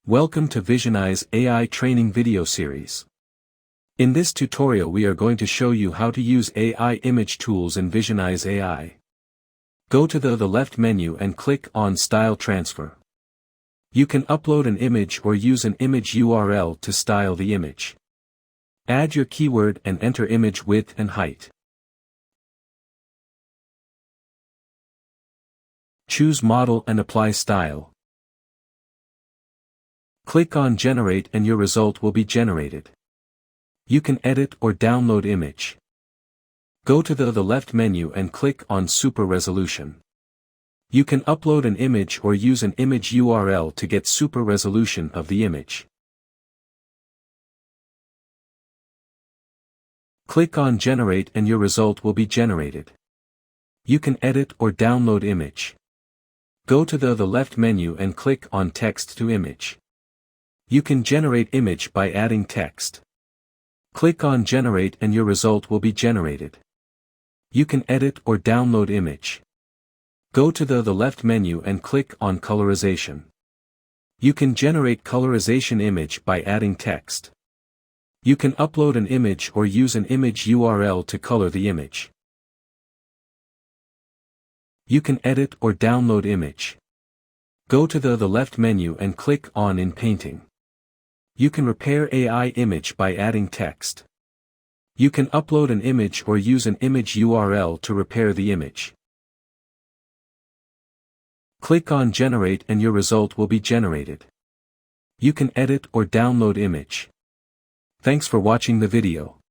Welcome to Visionize AI training video series. In this tutorial we are going to show you how to use AI image tools in Visionize AI. Go to the left menu and click on Style Transfer. You can upload an image or use an image URL to style the image. Add your keyword and enter image width and height. Choose Model and apply style. Click on Generate and your result will be generated. You can edit or download image. Go to the left menu and click on Super Resolution. You can upload an image or use an image URL to get super resolution of the image. Click on Generate and your result will be generated. You can edit or download image. Go to the left menu and click on Text to Image. You can generate image by adding text. Click on Generate and your result will be generated. You can edit or download image. Go to the left menu and click on Colorization. You can generate colorization image by adding text. You can upload an image or use an image URL to color the image. You can edit or download image. Go to the left menu and click on In Painting. You can repair AI image by adding text. You can upload an image or use an image URL to repair the image. Click on Generate and your result will be generated. You can edit or download image. Thanks for watching the video.